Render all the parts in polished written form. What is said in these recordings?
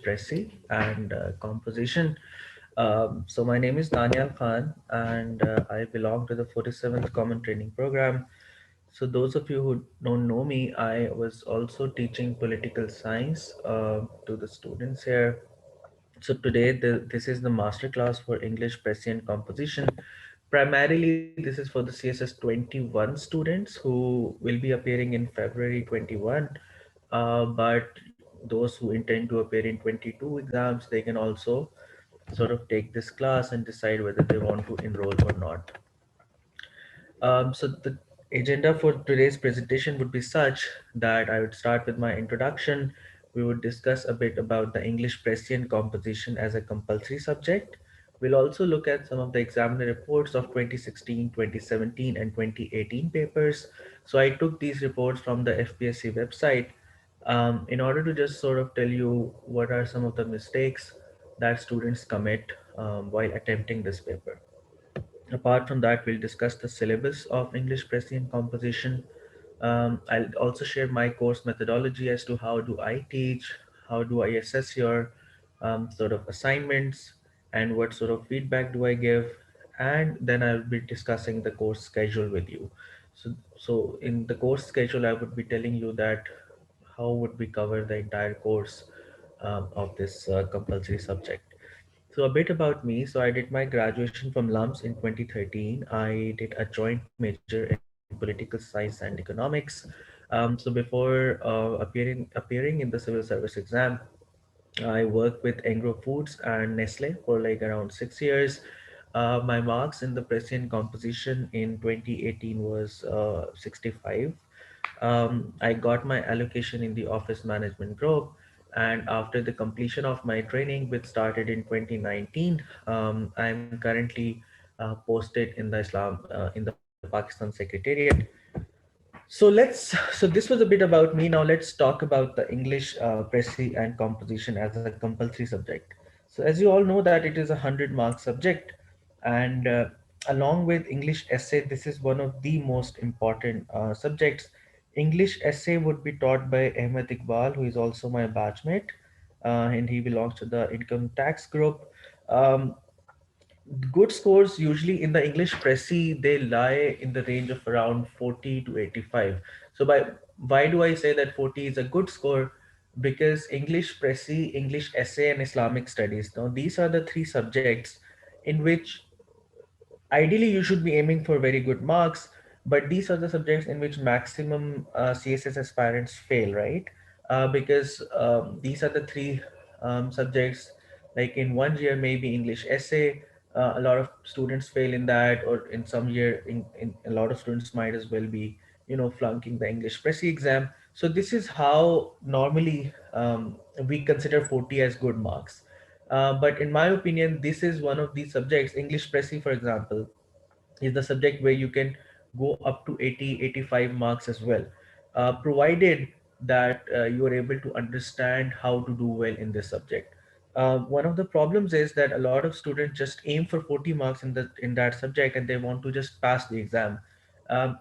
Pressy and Composition. So my name is Daniel Khan, and I belong to the 47th Common Training Program. So those of you who don't know me, I was also teaching political science to the students here. So today, this is the master class for English Prescient Composition. Primarily, this is for the CSS 21 students who will be appearing in February 21. But those who intend to appear in 22 exams, they can also sort of take this class and decide whether they want to enroll or not. So the agenda for today's presentation would be such that I would start with my introduction. We would discuss a bit about the English Prescient composition as a compulsory subject. We'll also look at some of the examiner reports of 2016, 2017, and 2018 papers. So I took these reports from the FPSC website in order to just sort of tell you what are some of the mistakes that students commit while attempting this paper. Apart from that, we'll discuss the syllabus of English Prescient composition. I'll also share my course methodology as to how do I teach, how do I assess your sort of assignments, and what sort of feedback do I give. And then I'll be discussing the course schedule with you. So in the course schedule, I would be telling you that how would we cover the entire course of this compulsory subject. So a bit about me. So I did my graduation from LUMS in 2013. I did a joint major in political science and economics. So before appearing in the civil service exam, I worked with Engro Foods and Nestle for like around 6 years. My marks in the Prescient composition in 2018 was 65. I got my allocation in the office management group, and after the completion of my training, which started in 2019, I'm currently posted in the Pakistan Secretariat. So this was a bit about me. Now let's talk about the English Pressy and composition as a compulsory subject. So as you all know that it is a 100-mark subject, and along with English essay, this is one of the most important subjects. English essay would be taught by Ahmed Iqbal, who is also my batchmate, and he belongs to the income tax group. Um, good scores usually in the English Pressy, they lie in the range of around 40 to 85. So by why do I say that 40 is a good score? Because English Pressy, English essay, and Islamic studies. Now these are the three subjects in which ideally you should be aiming for very good marks, but these are the subjects in which maximum CSS aspirants fail, right? Because these are the three subjects, like in one year maybe English essay, a lot of students fail in that, or in some year in a lot of students might as well be flunking the English Pressy exam. So this is how normally we consider 40 as good marks. But in my opinion, this is one of these subjects. English Pressy, for example, is the subject where you can go up to 80, 85 marks as well, provided that you are able to understand how to do well in this subject. One of the problems is that a lot of students just aim for 40 marks in that subject, and they want to just pass the exam.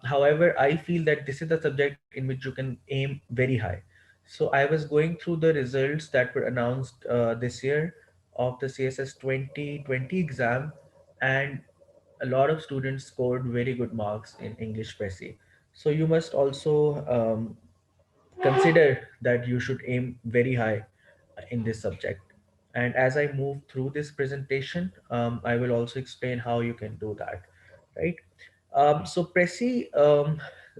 However, I feel that this is the subject in which you can aim very high. So I was going through the results that were announced this year of the CSS 2020 exam, and a lot of students scored very good marks in English Pressy. So you must also consider that you should aim very high in this subject. And as I move through this presentation, I will also explain how you can do that, right? So Pressy,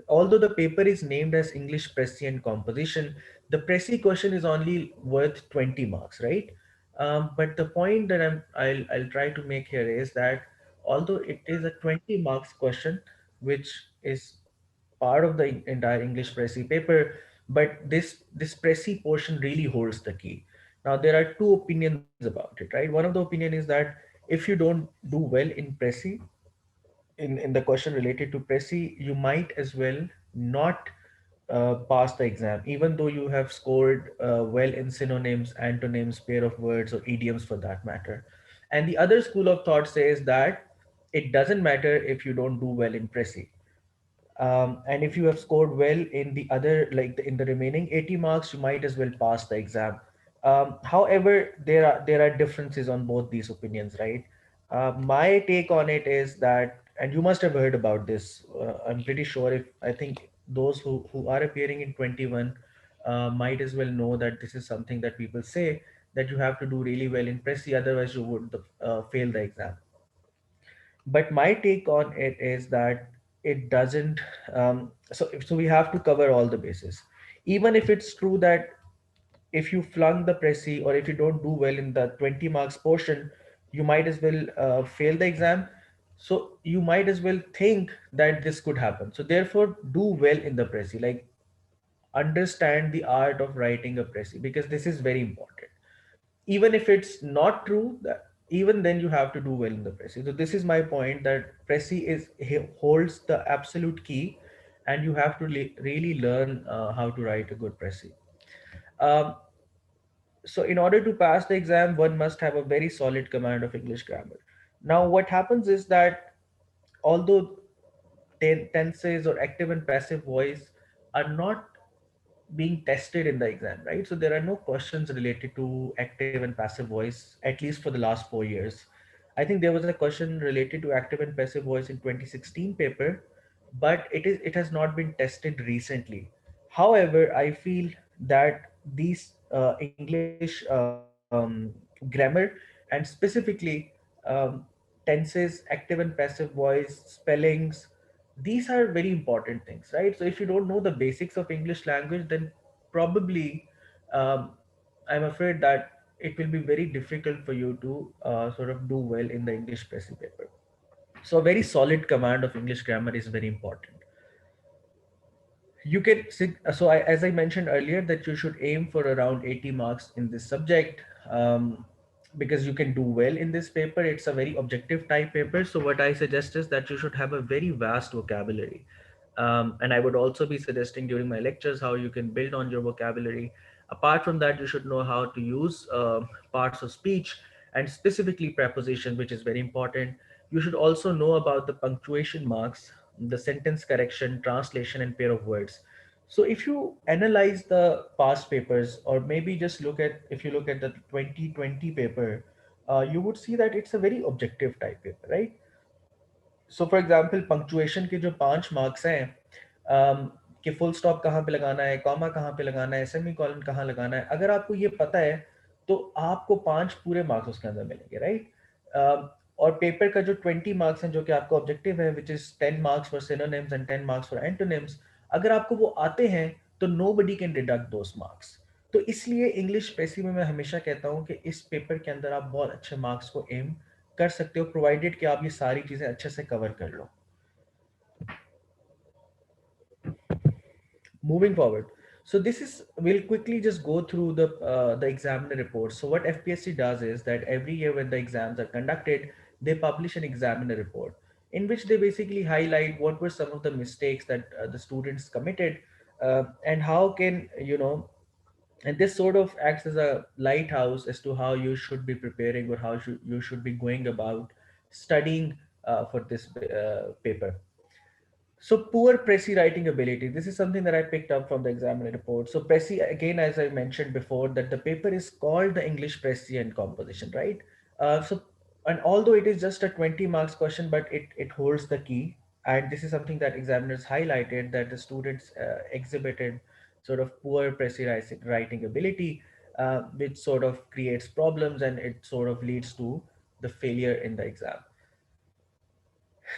although the paper is named as English Pressy and Composition, the Pressy question is only worth 20 marks, right? But the point that I'll try to make here is that although it is a 20 marks question, which is part of the entire English Pressy paper, but this Pressy portion really holds the key. Now there are two opinions about it, right? One of the opinion is that if you don't do well in Pressy, in the question related to Pressy, you might as well not pass the exam, even though you have scored well in synonyms, antonyms, pair of words, or idioms for that matter. And the other school of thought says that it doesn't matter if you don't do well in Pressy. And if you have scored well in the other, in the remaining 80 marks, you might as well pass the exam. However, there are differences on both these opinions, right? My take on it is that, and you must have heard about this. I'm pretty sure, if I think those who are appearing in 21 might as well know that this is something that people say, that you have to do really well in Prezi, otherwise you would fail the exam. But my take on it is that it doesn't. So we have to cover all the bases, even if it's true that if you flunk the Prezi, or if you don't do well in the 20 marks portion, you might as well fail the exam. So you might as well think that this could happen. So therefore, do well in the Prezi. Like, understand the art of writing a Prezi, because this is very important. Even if it's not true, that even then you have to do well in the Prezi. So this is my point, that Prezi holds the absolute key, and you have to really learn how to write a good Prezi. Um, so in order to pass the exam, one must have a very solid command of English grammar. Now what happens is that, although tenses or active and passive voice are not being tested in the exam, right? So there are no questions related to active and passive voice, at least for the last 4 years. I think there was a question related to active and passive voice in 2016 paper, but it has not been tested recently. However, I feel that these English grammar, and specifically tenses, active and passive voice, spellings, these are very important things, right? So if you don't know the basics of English language, then probably um, I'm afraid that it will be very difficult for you to sort of do well in the English Pressy paper. So a very solid command of English grammar is very important. You can as I mentioned earlier, that you should aim for around 80 marks in this subject, because you can do well in this paper. It's a very objective type paper, so what I suggest is that you should have a very vast vocabulary. And I would also be suggesting during my lectures how you can build on your vocabulary. Apart from that, you should know how to use parts of speech, and specifically prepositions, which is very important. You should also know about the punctuation marks, the sentence correction, translation, and pair of words. So if you analyze the past papers, or maybe just if you look at the 2020 paper, you would see that it's a very objective type paper, right? So for example punctuation के जो 5 marks हैं, कि full stop कहाँ पे लगाना है, comma कहाँ पे लगाना है, सेमी कॉलन कहाँ लगाना है, अगर आपको ये पता है तो आपको 5 पूरे मार्क्स उसके अंदर मिलेंगे, राइट? और पेपर का जो 20 मार्क्स हैं, जो कि आपका ऑब्जेक्टिव है, which is 10 marks for synonyms and 10 marks for antonyms, अगर आपको वो आते हैं तो nobody can deduct those marks. तो इसलिए इंग्लिश स्पेसी में मैं हमेशा कहता हूँ कि इस पेपर के अंदर आप बहुत अच्छे मार्क्स को एम कर सकते हो, प्रोवाइडेड कि आप ये सारी चीजें अच्छे से कवर कर लो. Moving forward, so this is we'll quickly just go through the examiner report. So what FPSC does is that every year when the exams are conducted, they publish an examiner report in which they basically highlight what were some of the mistakes that the students committed, and how can and this sort of acts as a lighthouse as to how you should be preparing, or you should be going about studying for this paper. So poor Pressy writing ability. This is something that I picked up from the examiner report. So Pressy, again, as I mentioned before, that the paper is called the English Pressy and Composition, right? So, and although it is just a 20 marks question, but it holds the key. And this is something that examiners highlighted, that the students exhibited sort of poor Pressy writing ability, which sort of creates problems, and it sort of leads to the failure in the exam.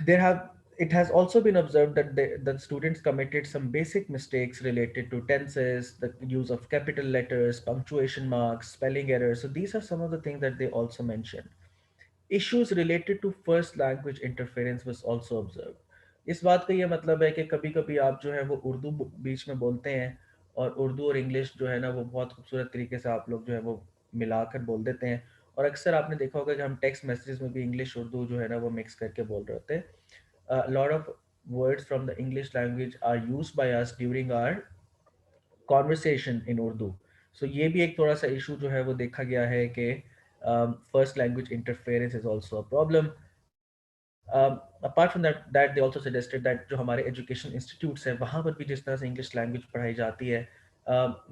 There have It has also been observed that the students committed some basic mistakes related to tenses, the use of capital letters, punctuation marks, spelling errors. So these are some of the things that they also mentioned. Issues related to first language interference was also observed. इस बात का ये मतलब है कि कभी कभी आप जो है वो उर्दू बीच में बोलते हैं, और उर्दू और इंग्लिश जो है ना वो बहुत खूबसूरत तरीके से आप लोग जो है वो मिलाकर बोल देते हैं, और अक्सर आपने देखा होगा कि हम टेक्स्ट मैसेजेस में भी इंग्लिश उर्दू जो है ना वो मिक्स करके बोल रहे होते हैं. Lot of words from the English language are used by us during our conversation in Urdu. So ये भी एक थोड़ा सा इशू जो है वो देखा गया है कि first language interference is also a problem. Apart from that they also suggested that जो हमारे education institutes हैं वहाँ पर भी जिस तरह से English language पढ़ाई जाती है,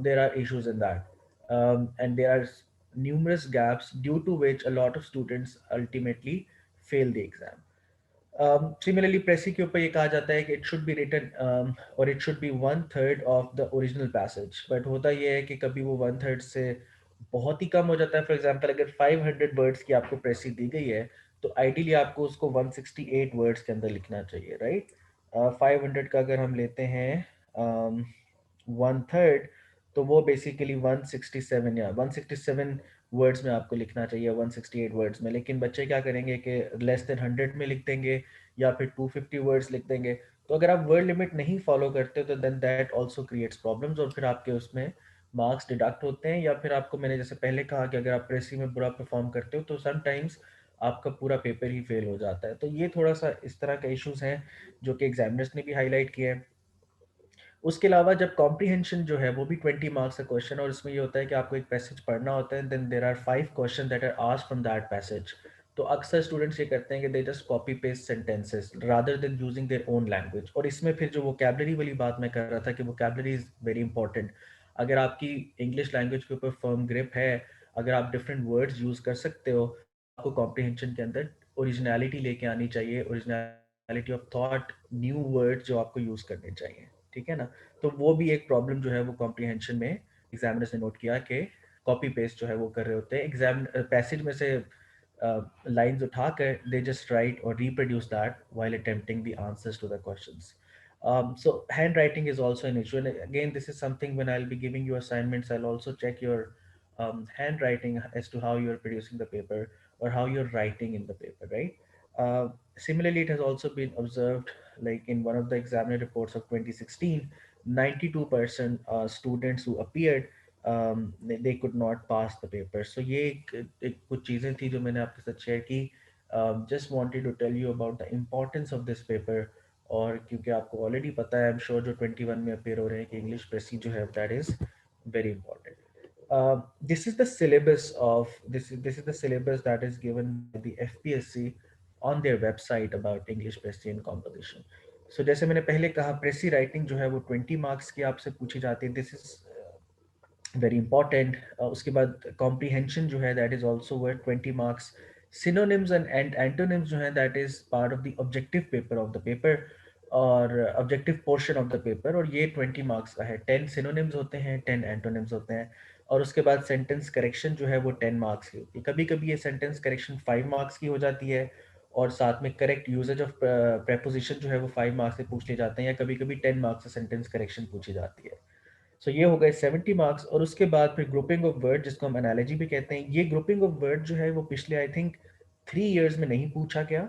there are issues in that. and there are numerous gaps due to which a lot of students ultimately fail the exam. Similarly, Pressy के ऊपर ये कहा जाता है कि it should be written or it should be one third of the original passage. But होता ये है कि कभी वो one third से बहुत ही कम हो जाता है. For example, अगर 500 words की आपको Pressy दी गई है, तो ideally आपको उसको 168 words के अंदर लिखना चाहिए, right? 500 का अगर हम लेते हैं वन थर्ड, तो वो बेसिकली 167 या 167 वर्ड्स में आपको लिखना चाहिए, 168 वर्ड्स में. लेकिन बच्चे क्या करेंगे कि लेस देन 100 में लिख देंगे या फिर 250 वर्ड्स लिख देंगे. तो अगर आप वर्ड लिमिट नहीं फॉलो करते तो then that also creates problems, और फिर आपके उसमें मार्क्स डिडक्ट होते हैं. या फिर आपको, मैंने जैसे पहले कहा कि अगर आप प्रेसी में बुरा परफॉर्म करते हो तो समटाइम्स आपका पूरा पेपर ही फेल हो जाता है. तो ये थोड़ा सा इस तरह का इश्यूज हैं जो कि एग्जामिनर्स ने भी हाईलाइट किए हैं. उसके अलावा जब कॉम्प्रीहेंशन जो है वो भी 20 मार्क्स का क्वेश्चन, और इसमें ये होता है कि आपको एक पैसेज पढ़ना होता है, then there are 5 question that are asked from that passage. तो अक्सर स्टूडेंट्स ये करते हैं कि they just copy paste sentences rather than using their own language. और इसमें फिर जो वोकैबलरी वाली बात मैं कर रहा था कि वोकैबलरी इज़ वेरी इंपॉर्टेंट. अगर आपकी इंग्लिश लैंग्वेज के ऊपर फर्म ग्रिप है, अगर आप डिफरेंट वर्ड्स यूज़ कर सकते हो, तो आपको कॉम्प्रीहेंशन के अंदर ओरिजिनलिटी लेके आनी चाहिए, originality of thought, new words जो आपको यूज़ करने चाहिए. ठीक है ना. तो वो भी एक प्रॉब्लम जो है वो कॉम्प्रीहेंशन में एग्जामिनर्स ने नोट किया कि कॉपी पेस्ट जो है वो कर रहे होते हैं एग्जाम पैसेज में से लाइंस उठाकर, दे जस्ट राइट और reproduce that while attempting the answers to the questions. So handwriting is also an issue, and again this is something when I'll be giving you assignments, I'll also check your handwriting as to how you're producing the paper or how you're writing in the paper, right? Similarly, it has also been observed, like in one of the examiner reports of 2016, 92% students who appeared, they could not pass the paper. So ये एक कुछ चीज़ें थी जो मैंने आपके साथ share की. Just wanted to tell you about the importance of this paper. और क्योंकि आपको ऑलरेडी पता है, आई एम श्योर, जो 21 में अपेयर हो रहे हैं, कि इंग्लिश प्रेसी जो है that is very important. This is the syllabus of this is the syllabus that is given by the FPSC on their website about English Pressy and composition. So जैसे मैंने पहले कहा, प्रेसी राइटिंग जो है वो 20 मार्क्स की आपसे पूछी जाती है. This is very important. उसके बाद कॉम्प्रीहेंशन जो है that is also worth 20 marks. Synonyms and antonyms जो है that is part of the objective paper of the paper, और objective portion of the paper, और ये 20 मार्क्स का है. 10 सिनोनिम्स होते हैं, 10 एंटोनिम्स होते हैं. और उसके बाद सेंटेंस करेक्शन जो है वो 10 मार्क्स की होती है. कभी कभी ये सेंटेंस करेक्शन 5 मार्क्स की हो जाती है, और साथ में करेक्ट यूजेज ऑफ प्रेपोजिशन जो है वो 5 मार्क्स से पूछ लिए जाते हैं, या कभी कभी 10 मार्क्स से सेंटेंस करेक्शन पूछी जाती है. सो ये हो गए 70 मार्क्स. और उसके बाद फिर ग्रुपिंग ऑफ वर्ड, जिसको हम एनालॉजी भी कहते हैं. ये ग्रुपिंग ऑफ वर्ड जो है वो पिछले आई थिंक 3 इयर्स में नहीं पूछा गया.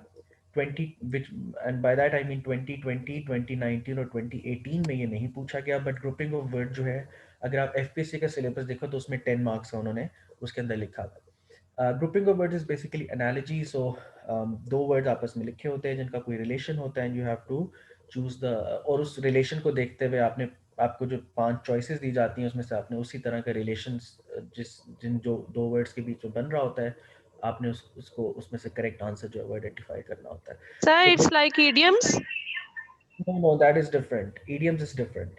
20 which and by that I mean 2020, 2019 और 2018 में ये नहीं पूछा गया. बट ग्रुपिंग ऑफ वर्ड जो है, अगर आप एफपीएससी का सिलेबस देखो तो उसमें 10 मार्क्स का उन्होंने उसके अंदर लिखा था. Grouping of words is basically analogy. So दो वर्ड्स आपस में लिखे होते हैं जिनका कोई रिलेशन होता है, and you have to choose the, और उस रिलेशन को देखते हुए आपने, आपको जो 5 चॉइसेस दी जाती हैं उसमें से आपने उसी तरह का रिलेशन, जिन जो दो वर्ड्स के बीच में बन रहा होता है, आपने उसको उसमें से करेक्ट आंसर जो है वो आइडेंटिफाई करना होता है. Sir, So it's like idioms. no, that is different. Idioms is different.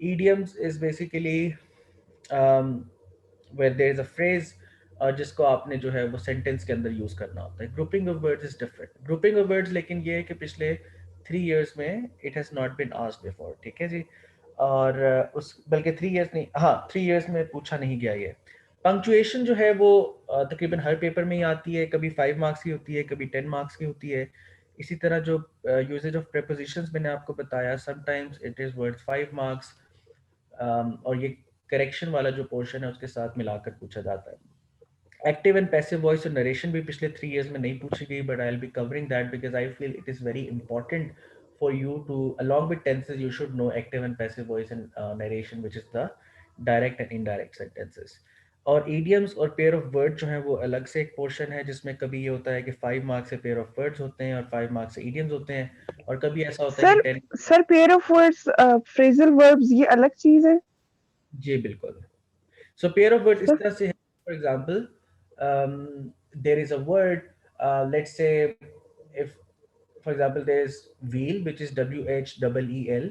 Idioms is basically where there is a phrase जिसको आपने जो है वो सेंटेंस के अंदर यूज करना होता है. Grouping of words is different. Grouping of words लेकिन ये है कि पिछले 3 इयर्स में it has not been asked before. ठीक है जी. और उस बल्कि 3 इयर्स नहीं, हाँ 3 इयर्स में पूछा नहीं गया ये. पंक्चुएशन जो है वो तकरीबन हर पेपर में ही आती है. कभी 5 मार्क्स की होती है, कभी 10 मार्क्स की होती है. इसी तरह जो यूजेज ऑफ प्रेपोजिशंस मैंने आपको बताया, sometimes it is worth 5 marks. और ये करेक्शन वाला जो पोर्शन है उसके साथ मिलाकर पूछा जाता है. एक्टिव एंड पैसिव वॉइस और नरेशन भी पिछले 3 इयर्स में नहीं पूछी गई, but I will be covering that because I feel it is very important for you too, along with tenses, you should know active and passive voice and narration, which is the direct and indirect sentences. और idioms और pair of word जो है वो अलग से एक portion है, जिसमें कभी ये होता है कि 5 मार्क्स से पेयर ऑफ वर्ड्स होते हैं और 5 मार्क्स से ईडियम्स होते हैं, और कभी ऐसा होता है कि sir 10. Sir pair of words phrasal verbs ये अलग चीज है. जी बिल्कुल. So pair of words इस सर तरह से है. For example, there is a word. Let's say if, for example, there is wheel, which is WHEEL,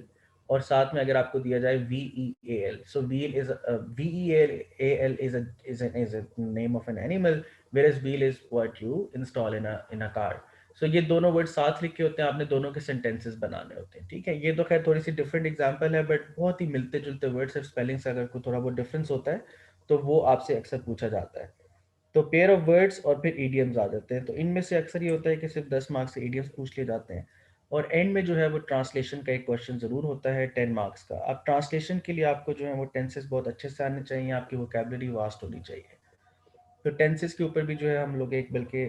और साथ में अगर आपको दिया जाए VEAL, so wheel is VEAL is a name of an animal, whereas wheel is what you install in a car. सो ये दोनों word साथ लिखे होते हैं, आपने दोनों के सेंटेंसेस बनाने होते हैं, ठीक है। ये तो खैर थोड़ी सी डिफरेंट एग्जांपल है, बट बहुत ही मिलते जुलते वर्ड, सिर्फ स्पेलिंग से अगर कोई थोड़ा बहुत डिफरेंस होता है तो वो आपसे अक्सर पूछा जाता है। तो पेयर ऑफ वर्ड्स और फिर ईडियम्स आ जाते हैं। तो इनमें से अक्सर ये होता है कि सिर्फ 10 मार्क्स से ईडियम्स पूछ लिए जाते हैं, और एंड में जो है वो ट्रांसलेशन का एक क्वेश्चन ज़रूर होता है 10 मार्क्स का। अब ट्रांसलेशन के लिए आपको जो है वो टेंसेस बहुत अच्छे से आने चाहिए, आपकी वोकेबलरी वास्ट होनी चाहिए। तो टेंसेस के ऊपर भी जो है हम लोग एक, बल्कि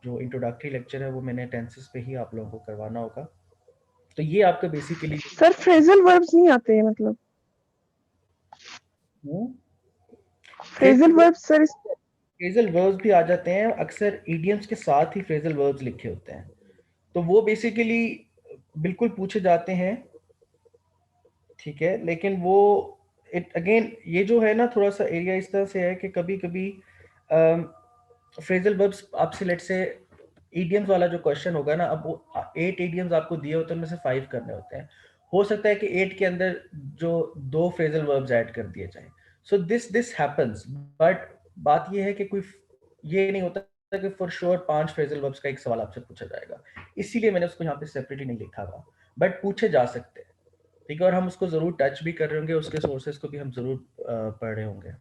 जो इंट्रोडक्टरी लेक्चर है वो मैंने टेंसेस पे ही आप लोगों को करवाना होगा। तो ये आपका बेसिकली सर फ्रेजल वर्ब्स नहीं आते हैं मतलब? Phrasal phrasal verbs sir phrasal verbs भी आ जाते हैं, अक्सर ईडियम्स के साथ ही फ्रेजल वर्ब्स लिखे होते हैं। तो वो बेसिकली बिल्कुल पूछे जाते हैं, ठीक है। लेकिन वो इट अगेन, ये जो है ना थोड़ा सा एरिया इस तरह से है कि कभी कभी फ्रेजल वर्ब्स आपसे लेट से ईडियम्स वाला जो क्वेश्चन होगा ना, अब वो 8 ईडियम्स आपको दिए होते हैं, उनमें से 5 करने होते हैं। हो सकता है कि 8 के अंदर जो 2 फ्रेजल वर्ब्स ऐड कर दिए जाएं। सो दिस हैपेंस, बट बात ये है कि कोई ये नहीं होता कि फॉर श्योर 5 फ्रेजल वर्ब्स का एक सवाल आपसे पूछा जाएगा, इसीलिए मैंने उसको यहाँ पे सेपरेटली नहीं लिखा हुआ, बट पूछे जा सकते हैं, ठीक है। और हम उसको जरूर टच भी कर रहे होंगे, उसके सोर्सेज को भी हम जरूर पढ़ रहे होंगे।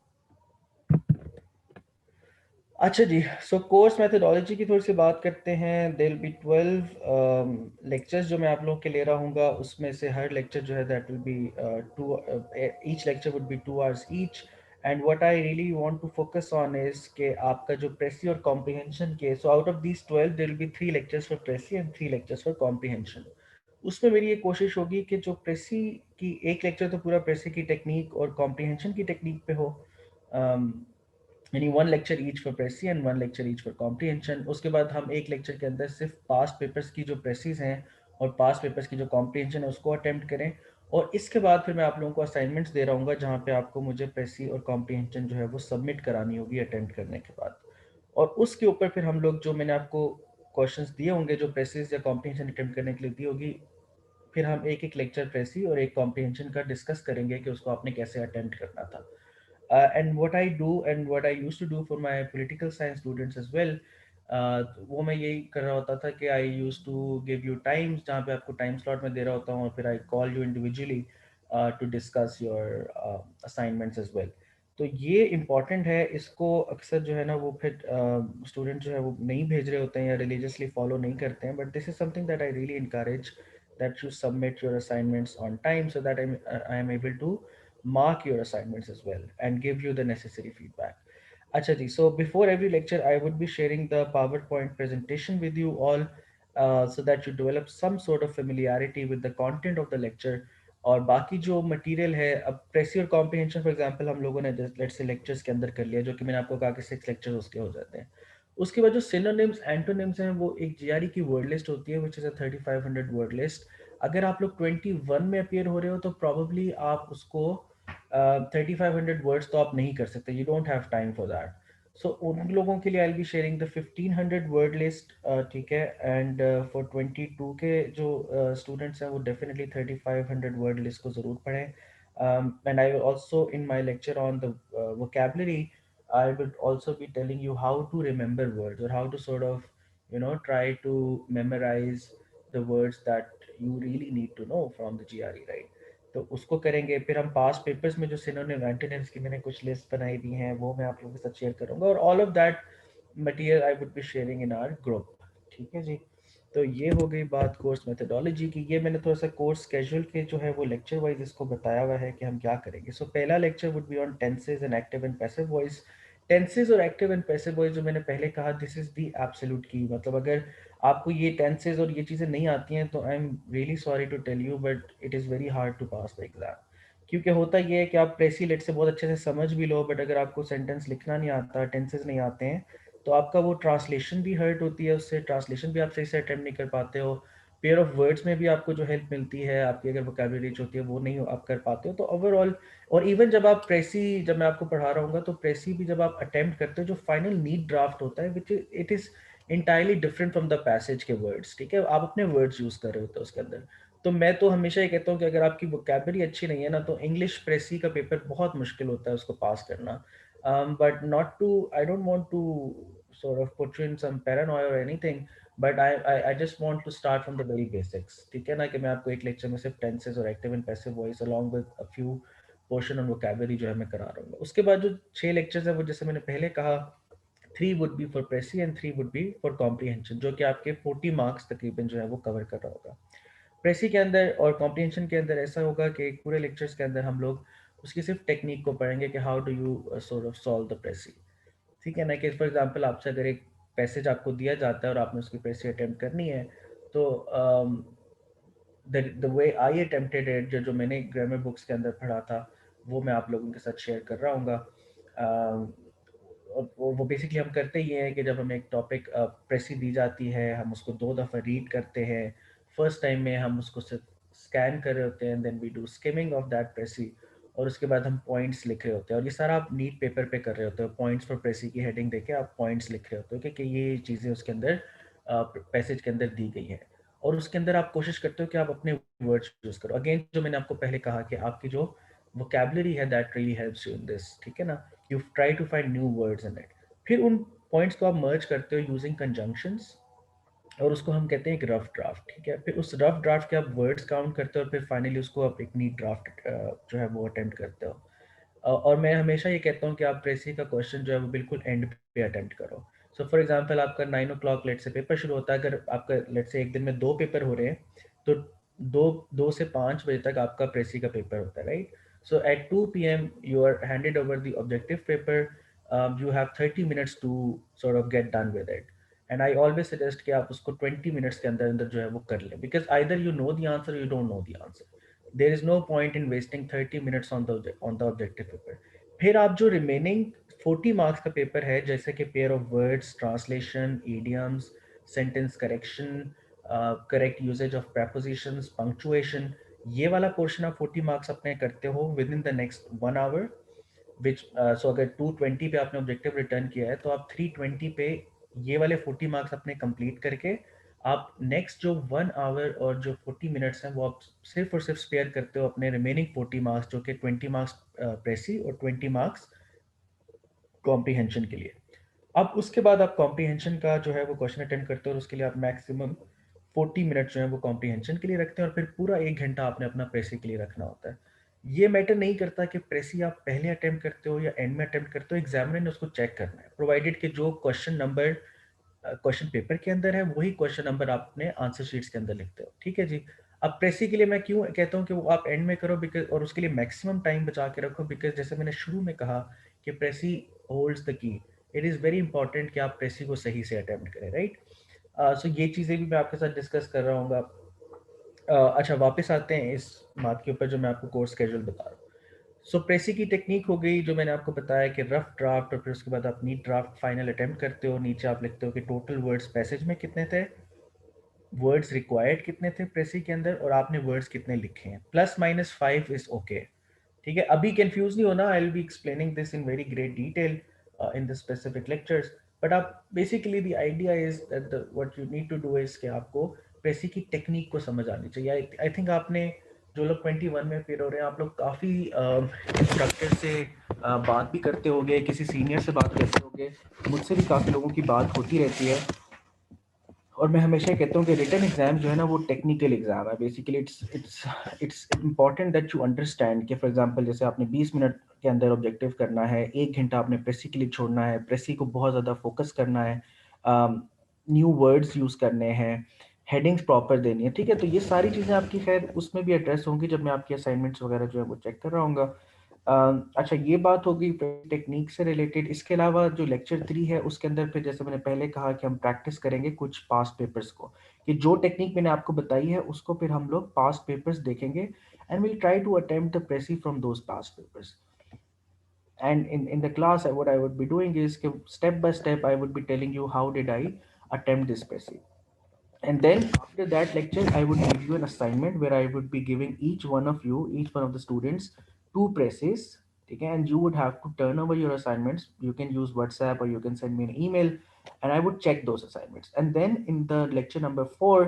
अच्छा जी, सो कोर्स मेथोडोलॉजी की थोड़ी सी बात करते हैं। देयर बी 12 लेक्चर्स जो मैं आप लोगों के ले रहा हूँगा, उसमें से हर लेक्चर जो है that will be two, each lecture would be 2 hours each. And what I really want to focus on is कि आपका जो प्रेसी और कॉम्प्रिहेंशन के, so out of these 12 there will be 3 lectures for precis and 3 lectures for comprehension. उसमें मेरी ये कोशिश होगी कि जो प्रेसी की एक लेक्चर तो पूरा प्रेसी की टेक्निक और कॉम्प्रिहेंशन की टेक्निक पे हो, यानी 1 lecture each for precis and 1 lecture each for comprehension. उसके बाद हम एक लेक्चर के अंदर सिर्फ पास्ट पेपर्स की जो प्रेसिस हैं और पास्ट पेपर्स की जो कॉम्प्रिहेंशन है उसको अटेम्प्ट करें। और इसके बाद फिर मैं आप लोगों को असाइनमेंट्स दे रहा हूँ, जहाँ पे आपको मुझे प्रेसी और कॉम्प्रिहेंशन जो है वो सबमिट करानी होगी अटेम्प्ट करने के बाद। और उसके ऊपर फिर हम लोग, जो मैंने आपको क्वेश्चंस दिए होंगे जो प्रेसिस या कॉम्प्रिहेंशन अटेम्प्ट करने के लिए दी होगी, फिर हम एक एक लेक्चर प्रेसी और एक कॉम्प्रिहेंशन का डिस्कस करेंगे कि उसको आपने कैसे अटेम्प्ट करना था। And what I do and what I used to do for my political science students as well, वो मैं यही कर रहा होता था कि I used to give you times, जहाँ पे आपको टाइम स्लॉट में दे रहा होता हूँ, और फिर I call you individually to discuss your assignments as well. तो ये इम्पॉर्टेंट है, इसको अक्सर जो है ना वो फिर स्टूडेंट जो है वो नहीं भेज रहे होते हैं या रिलीजियसली फॉलो नहीं करते हैं, but this is something that I really encourage, that you submit your assignments on time, so that I am able to mark your assignments as well and give you the necessary feedback. Acha ji, so before every lecture, I would be sharing the PowerPoint presentation with you all, so that you develop some sort of familiarity with the content of the lecture. और बाकी जो material है, अब प्रेसी और comprehension for example हम लोगों ने let's say lectures के अंदर कर लिया, जो कि मैंने आपको कहा कि 6 लेक्चर्स उसके हो जाते हैं। उसके बाद जो सिनोनिम्स एंटोनिम्स हैं, वो एक जीआरई की वर्ड लिस्ट होती है, which is a 3500 word list. अगर आप लोग 21 में अपियर हो रहे हो तो प्रॉब्ली आप उसको 3500 वर्ड्स तो आप नहीं कर सकते, you don't have time for that. So उन लोगों के लिए I be sharing the 1500 word list, ठीक है। एंड फॉर 22 के जो स्टूडेंट्स हैं वो डेफिनेटली 3500 वर्ड लिस्ट को ज़रूर पढ़ें। And I also in my lecture on the vocabulary, I would also be telling you how to remember words, or how to sort of, try to memorize the words that you really need to know from the GRE, right? तो उसको करेंगे। फिर हम पास papers में जो synonym antonyms की मैंने कुछ लिस्ट बनाई दी हैं, वो मैं आप लोगों के साथ शेयर करूंगा, और all of that material I would be sharing in our group, ठीक है जी। तो ये हो गई बात कोर्स मेथोडोलॉजी की। ये मैंने थोड़ा सा कोर्स कैजुअल के जो है वो लेक्चर वाइज इसको बताया हुआ है कि हम क्या करेंगे। सो पहला lecture would be on tenses and active and passive voice. Tenses और एक्टिव एंड पैसिव वॉइस जो मैंने पहले कहा, दिस इज द एब्सोल्यूट की, मतलब अगर आपको ये टेंसेज और ये चीज़ें नहीं आती हैं तो I am really sorry to tell you, but it is very hard to pass the exam. क्योंकि होता ये है कि आप प्रेसी लेट से बहुत अच्छे से समझ भी लो, बट अगर आपको सेंटेंस लिखना नहीं आता, टेंसेज नहीं आते हैं, तो आपका वो ट्रांसलेशन भी हर्ट होती है, उससे ट्रांसलेशन भी आप सही से अटेम्प्ट नहीं कर पाते हो। पेयर ऑफ वर्ड्स में भी आपको जो हेल्प मिलती है, आपकी अगर वोकैबुलरी रिच होती है, वो नहीं आप कर पाते हो। तो ओवरऑल, और इवन जब आप प्रेसी, जब मैं आपको पढ़ा रहा हूँ तो प्रेसी भी जब आप अटेम्प्ट करते हो, जो फाइनल नीट ड्राफ्ट होता है, which it is entirely different from the passage के वर्ड्स, ठीक है। आप अपने वर्ड्स यूज़ कर रहे होते हो उसके अंदर। तो मैं तो हमेशा ये कहता हूँ कि अगर आपकी वोकेबलरी अच्छी नहीं है ना, तो इंग्लिश प्रेसी का पेपर बहुत मुश्किल होता है उसको पास करना। But not to, I don't want to sort of put you in some paranoia or anything, but I just want to start from the very basics, ठीक है ना, कि मैं आपको एक लेक्चर में सिर्फ टेंसेस और active and passive voice along with a few portion on vocabulary जो है मैं करा रहा हूँ। उसके बाद जो 6 लेक्चर्स है वो जैसे मैंने पहले कहा, 3 would be for Presi and 3 would be for comprehension, जो कि आपके 40 मार्क्स तकरीबन जो है वो कवर कर रहा होगा। प्रेसी के अंदर और कॉम्प्रीहेंशन के अंदर ऐसा होगा कि एक पूरे लेक्चर्स के अंदर हम लोग उसकी सिर्फ टेक्निक को पढ़ेंगे कि how do you sort of solve the precis. ठीक है ना, कि फॉर एग्जांपल आपसे अगर एक पैसेज आपको दिया जाता है और आपने उसकी प्रेसी अटेम्प्ट करनी है, तो the way I attempted it, जो मैंने ग्रामर बुक्स के अंदर पढ़ा था, वो मैं आप लोगों के साथ शेयर कर रहा हूँ। वो बेसिकली हम करते ये हैं कि जब हमें एक टॉपिक प्रेसी दी जाती है, हम उसको 2 दफ़ा रीड करते हैं। फर्स्ट टाइम में हम उसको सिर्फ स्कैन कर रहे होते हैं, then we do skimming of that precis, और उसके बाद हम पॉइंट्स लिख रहे होते हैं, और ये सारा आप नीट पेपर पे कर रहे होते हो। पॉइंट्स फॉर प्रेसी की हेडिंग देके आप पॉइंट्स लिख रहे होते हो कि ये चीज़ें उसके अंदर पैसेज के अंदर दी गई हैं, और उसके अंदर आप कोशिश करते हो कि आप अपने वर्ड्स यूज़ करो। अगेन जो मैंने आपको पहले कहा कि आपकी जो वोकेबलरी है that really helps you in this, ठीक है ना। You try to find new words in it. फिर उन पॉइंट्स को आप मर्ज करते हो यूजिंग कंजंक्शंस, और उसको हम कहते हैं एक रफ ड्राफ्ट, ठीक है। फिर उस रफ ड्राफ्ट के आप वर्ड्स काउंट करते हो, और फिर फाइनली उसको आप एक नीट ड्राफ्ट जो है वो अटेम्प्ट करते हो। और मैं हमेशा ये कहता हूँ कि आप प्रेसी का क्वेश्चन जो है वो बिल्कुल एंड पे अटेम्प्ट करो। सो फॉर एग्जांपल आपका 9 o'clock लेट से पेपर शुरू होता है, अगर आपका लेट से एक दिन में 2 पेपर हो रहे हैं, तो 2 से 5 बजे तक आपका प्रेसी का पेपर होता है, right. So at 2 p.m. You are handed over the objective paper, you have 30 minutes to sort of get done with it. And I always suggest कि आप उसको 20 मिनट्स के अंदर अंदर जो है वो कर लें, because either you know the answer, you don't know the answer. There is no point in wasting 30 minutes on the objective paper. फिर आप जो रिमेनिंग 40 मार्क्स का पेपर है, जैसे कि pair of words, translation, idioms, sentence correction, correct usage of prepositions, punctuation, ये वाला portion आप 40 मार्क्स अपने करते हो with in the next 1 hour, which so अगर 220 पे आपने ऑब्जेक्टिव रिटर्न किया है, तो आप 320 पे ये वाले 40 मार्क्स अपने कंप्लीट करके आप नेक्स्ट जो 1 आवर और जो 40 मिनट्स हैं वो आप सिर्फ और सिर्फ स्पेयर करते हो अपने रिमेनिंग 40 मार्क्स, जो कि 20 मार्क्स प्रेसी और 20 मार्क्स कॉम्प्रीहेंशन के लिए। अब उसके बाद आप कॉम्प्रीहेंशन का जो है वो क्वेश्चन अटेंड करते हो, और उसके लिए आप मैक्सिमम 40 मिनट जो है वो कॉम्प्रीहेंशन के लिए रखते हैं, और फिर पूरा 1 घंटा आपने अपना प्रेसी के लिए रखना होता है। ये मैटर नहीं करता कि प्रेसी आप पहले अटेम्प्ट करते हो या एंड में अटेम्प्ट करते हो, एग्जामिनर ने उसको चेक करना है, प्रोवाइडेड कि जो क्वेश्चन नंबर क्वेश्चन पेपर के अंदर है वही क्वेश्चन नंबर आप अपने आंसर शीट्स के अंदर लिखते हो, ठीक है जी। अब प्रेसी के लिए मैं क्यों कहता हूँ कि वो आप एंड में करो, बिकॉज और उसके लिए मैक्सिमम टाइम बचा के रखो, बिकॉज जैसे मैंने शुरू में कहा कि precis holds the key. It is very important कि आप प्रेसी को सही से अटेम्प्ट करें, राइट। सो ये चीज़ें भी मैं आपके साथ डिस्कस कर रहा हूँ। अच्छा, वापस आते हैं इस बात के ऊपर जो मैं आपको कोर्स स्केड्यूल बता रहा हूँ। सो प्रेसी की टेक्निक हो गई जो मैंने आपको बताया, कि रफ ड्राफ्ट, और फिर उसके बाद आप नीट ड्राफ्ट फाइनल अटेम्प्ट करते हो। नीचे आप लिखते हो कि टोटल वर्ड्स पैसेज में कितने थे, वर्ड्स रिक्वायर्ड कितने थे प्रेसी के अंदर, और आपने वर्ड्स कितने लिखे हैं। +-5 इज ओके, ठीक है। अभी कंफ्यूज नहीं होना, I will be explaining this in very great detail in the specific lectures. But आप basically the idea is that what you need to do is कि आपको प्रेसी की टेक्निक को समझ आनी चाहिए। आई थिंक आपने जो लोग 21 में फेल हो रहे हैं, आप लोग काफ़ी इंस्ट्रक्टर से बात भी करते होंगे, किसी सीनियर से बात करते होंगे, मुझसे भी काफ़ी लोगों की बात होती रहती है। और मैं हमेशा कहता हूँ कि रिटन एग्जाम जो है ना वो टेक्निकल एग्जाम है। Basically it's important that you understand कि फॉर एग्जांपल जैसे आपने 20 मिनट के अंदर ऑब्जेक्टिव करना है, 1 घंटा आपने प्रेसी के लिए छोड़ना है, प्रेसी को बहुत ज़्यादा फोकस करना है, न्यू वर्ड्स यूज़ करने हैं, हेडिंग्स प्रॉपर देनी है, ठीक है। तो ये सारी चीज़ें आपकी खैर उसमें भी एड्रेस होंगी जब मैं आपकी असाइनमेंट्स वगैरह जो है वो चेक कर रहा हूँ। अच्छा, ये बात हो गई टेक्निक से रिलेटेड। इसके अलावा जो लेक्चर 3 है उसके अंदर फिर जैसे मैंने पहले कहा कि हम प्रैक्टिस करेंगे कुछ पास्ट पेपर्स को, कि जो टेक्निक मैंने आपको बताई है उसको फिर हम लोग पास्ट पेपर्स देखेंगे, and will try to attempt the precis from those past papers. And in the class, what I would be doing is step by step I would be telling you how did I attempt this presi. And then after that lecture, I would give you an assignment where I would be giving each one of you, each one of the students, two presses. Okay, and you would have to turn over your assignments. You can use WhatsApp or you can send me an email, and I would check those assignments. And then in the lecture number 4,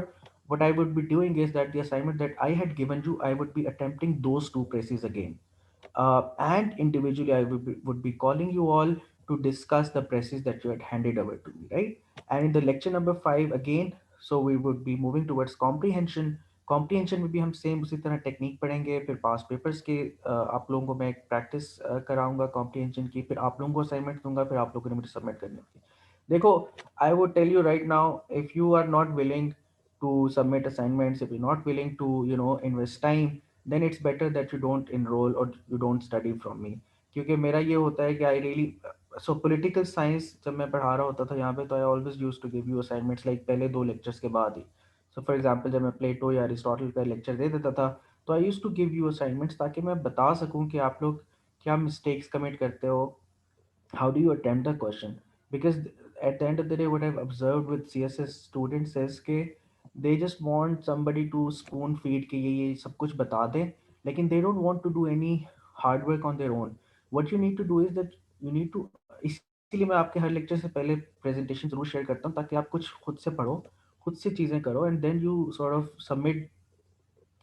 what I would be doing is that the assignment that I had given you, I would be attempting those two presses again. And individually, I would be calling you all to discuss the presses that you had handed over to me, right? And in the lecture number 5 again, so we would be moving towards comprehension. Comprehension में भी हम same उसी तरह technique पढ़ेंगे, फिर पास papers के आप लोगों को मैं एक प्रैक्टिस कराऊंगा कॉम्प्रीहेंशन की, फिर आप लोगों को असाइनमेंट दूंगा, फिर आप लोगों ने मुझे सबमिट करनी होगी. देखो, I would tell you right now, if you are not willing to submit assignments, if you're not willing to, invest time, then it's better that you don't enroll or you don't study from me. क्योंकि मेरा ये होता है कि I really, so political science जब मैं पढ़ा रहा होता था यहाँ पे, तो I always use to give you assignments like पहले 2 लेक्चर्स के बाद ही. सो फॉर एग्जाम्पल, जब मैं प्लेटो या अरिस्टोटल का लेक्चर दे देता था, तो I use to give you assignments ताकि मैं बता सकूँ कि आप लोग क्या मिस्टेक्स कमिट करते हो, how do you attempt the question. Because at the end of the day, what I've observed with CSS students is कि they just want somebody to spoon feed कि ये सब कुछ बता दें, लेकिन they don't want to do any hard work on their own. What you need to do is that you need to, इसीलिए मैं आपके हर लेक्चर से पहले प्रेजेंटेशन जरूर शेयर करता हूँ, ताकि आप कुछ खुद से पढ़ो, खुद से चीज़ें करो, and then you sort of submit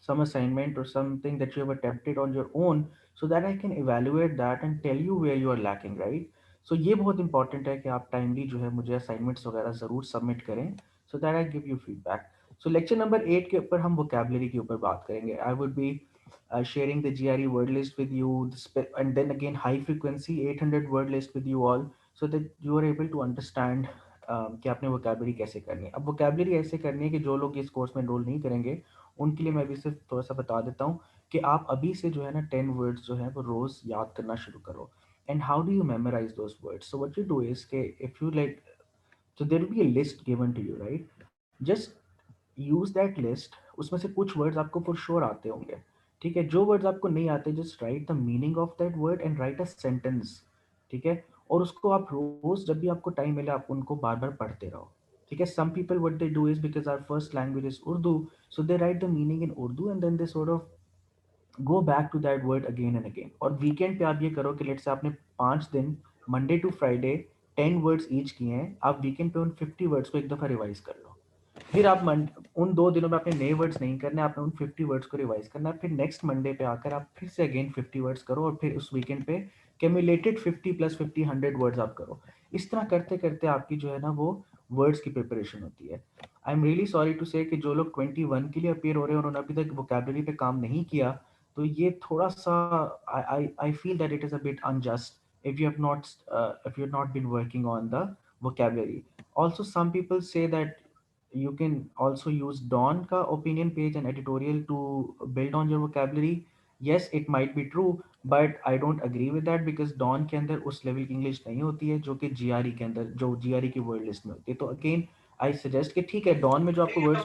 some assignment or something that you have attempted on your own, so that I can evaluate that and tell you where you are lacking, right? So ये बहुत important है कि आप timely जो है मुझे assignments वगैरह ज़रूर सबमिट करें, so that I give you feedback. So lecture number 8 के ऊपर हम वोकेबलरी के ऊपर बात करेंगे. आई would B sharing the GRE word list with you, and then again high frequency 800 word list with you all, so that you are able to understand कि आपने vocabulary कैसे करनी है. अब वोकेबलरी ऐसे करनी है कि जो लोग इस कोर्स में एनरोल नहीं करेंगे, उनके लिए मैं अभी सिर्फ थोड़ा सा बता देता हूँ कि आप अभी से जो है ना 10 वर्ड्स जो है वो रोज याद करना शुरू करो. And how do you memorize those words? So what you do is के if you like, so there will be a list given to you, right? Just use that list. उसमें से कुछ वर्ड्स आपको फॉर श्योर आते होंगे, ठीक है? जो वर्ड्स आपको नहीं आते, just right the meaning of that word and right a sentence, ठीक है? और उसको आप रोज जब भी आपको टाइम मिले, आप उनको बार बार पढ़ते रहो, ठीक है? Some people what they do is, because our first language is Urdu, so they write the meaning in Urdu and then they sort of go back to that word again and again. और weekend पे आप ये करो कि late से आपने 5 दिन, Monday to Friday, 10 words each किए हैं, आप वीकेंड पे उन 50 वर्ड्स को एक दफ़ा रिवाइज कर लो. फिर आप उन 2 दिनों में आपने नए वर्ड्स नहीं करने, आपने उन 50 वर्ड्स को रिवाइज करना है. फिर नेक्स्ट मंडे पे आकर आप फिर से अगेन 50 वर्ड्स करो, और फिर उस वीकेंड पे कैमुलेटेड 50 + 50 100 वर्ड्स आप करो. इस तरह करते करते आपकी जो है ना वो वर्ड्स की प्रिपरेशन होती है. I am really sorry to say कि जो लोग 21 के लिए अपेयर हो रहे हैं, उन्होंने अभी तक वोकेबलरी पे काम नहीं किया, तो ये थोड़ा सा, I feel that it is a bit unjust if you have not if you have not been working on the vocabulary. Also, some people say that you can also use Dawn ka opinion page and editorial to build on your vocabulary. Yes, it might be true, but I don't agree with that, because Dawn के अंदर उस level की English नहीं होती है जो कि GRE के अंदर, जो GRE की वर्ड लिस्ट में होती है. तो अगेन आई सजेस्ट कि ठीक है, डॉन में जो आपको वर्ड्स,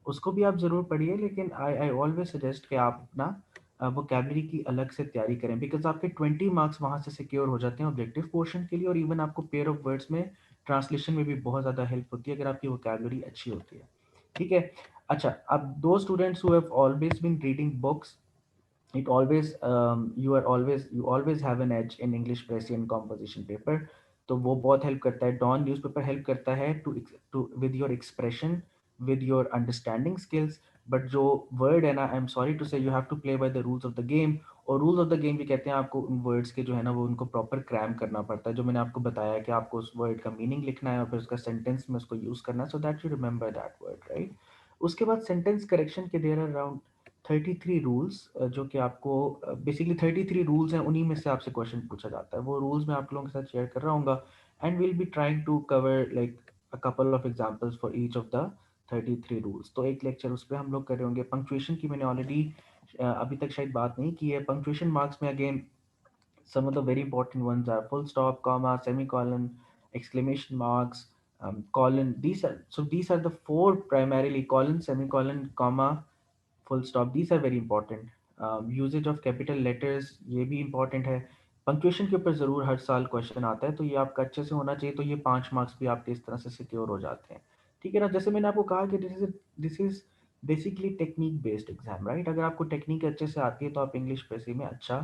उसको भी आप ज़रूर पढ़िए, लेकिन आई आई ऑलवेज सजेस्ट कि आप अपना वोकेबलरी की अलग से तैयारी करें, बिकॉज आपके 20 मार्क्स वहाँ से सिक्योर हो जाते हैं ऑब्जेक्टिव पोर्शन के लिए, और इवन आपको पेयर ऑफ वर्ड्स में ट्रांसलेशन में भी बहुत ज़्यादा हेल्प होती है अगर आपकी वोकेबलरी अच्छी होती है, ठीक है? अच्छा, अब दो students who have always been reading books, it always you always have an edge in English Pressy and composition paper. तो वो बहुत हेल्प करता है. डॉन न्यूज़पेपर हेल्प करता है to with your expression, with your understanding skills. But जो word है ना, I am sorry to say, you have to play by the rules of the game. और रूल्स ऑफ द गेम भी कहते हैं आपको उन वर्ड्स के जो है ना वो उनको प्रॉपर क्रैम करना पड़ता है, जो मैंने आपको बताया कि आपको उस वर्ड का मीनिंग लिखना है और फिर उसका सेंटेंस में उसको यूज़ करना है, so that you remember that word, right? उसके बाद सेंटेंस करेक्शन के देर अराउंड 33 रूल्स, जो कि आपको बेसिकली 33 रूल्स हैं, उन्हीं में से आपसे क्वेश्चन पूछा जाता है. वो रूल्स मैं आप लोगों के साथ शेयर कर रहा हूँ, and will be trying to cover like a couple of examples for each of the 33 rules. तो एक लेक्चर उस पर हम लोग कर रहे होंगे. पंक्चुएशन की मैंने ऑलरेडी अभी तक शायद बात नहीं की है. पंक्चुएशन मार्क्स में again some of the very important ones are full stop, comma, semicolon, exclamation marks, colon. These are the four primarily: colon, semicolon, comma, full stop. These are very important. Usage of capital letters, ये भी important है. Punctuation के ऊपर ज़रूर हर साल question आता है, तो ये आपका अच्छे से होना चाहिए. तो ये 5 मार्क्स भी आपके इस तरह से सिक्योर हो जाते हैं, ठीक है ना? जैसे मैंने आपको कहा कि this is basically technique based exam, right? अगर आपको टेक्निक अच्छे से आती है तो आप इंग्लिश वैसे में अच्छा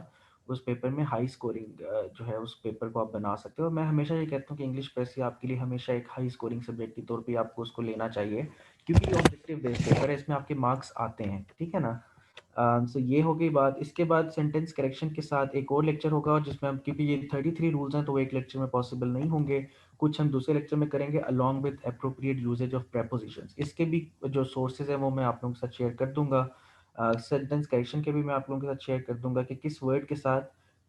उस पेपर में हाई स्कोरिंग जो है उस पेपर को आप बना सकते हो। और मैं हमेशा ये कहता हूँ कि इंग्लिश वैसे आपके लिए हमेशा एक हाई स्कोरिंग सब्जेक्ट के तौर पे आपको उसको लेना चाहिए, क्योंकि ये ऑब्जेक्टिव बेस्ड पेपर है, इसमें आपके मार्क्स आते हैं, ठीक है ना। सो ये हो गई बात। इसके बाद सेंटेंस करेक्शन के साथ एक और लेक्चर होगा, और जिसमें हम, क्योंकि ये 33 रूल्स हैं तो वो एक लेक्चर में पॉसिबल नहीं होंगे, कुछ हम दूसरे लेक्चर में करेंगे along with appropriate usages of prepositions. इसके भी जो सोर्सेज हैं वो मैं आप लोगों के साथ शेयर कर दूंगा। सेंटेंस करेक्शन के भी मैं आप लोगों के साथ शेयर कर दूंगा कि किस वर्ड के साथ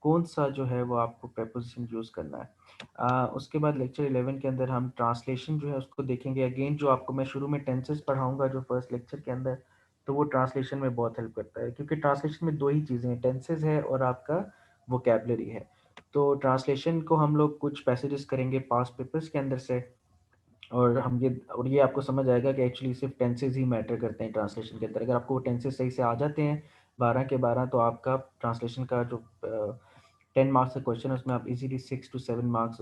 कौन सा जो है वो आपको प्रेपोजिशन यूज़ करना है। उसके बाद लेक्चर 11 के अंदर हम ट्रांसलेशन जो है उसको देखेंगे। अगेन जो आपको मैं शुरू में टेंसेस पढ़ाऊंगा जो फर्स्ट लेक्चर के अंदर, तो वो ट्रांसलेशन में बहुत हेल्प करता है, क्योंकि ट्रांसलेशन में दो ही चीज़ें हैं, टेंसेस है और आपका वोकेबलरी है। तो ट्रांसलेशन को हम लोग कुछ पैसेजेस करेंगे पास्ट पेपर्स के अंदर से, और ये आपको समझ आएगा कि एक्चुअली सिर्फ टेंसेस ही मैटर करते हैं ट्रांसलेशन के अंदर। अगर आपको वो टेंसेस सही से आ जाते हैं 12 के 12, तो आपका ट्रांसलेशन का जो 10 मार्क्स का क्वेश्चन है उसमें आप इजीली 6 to 7 मार्क्स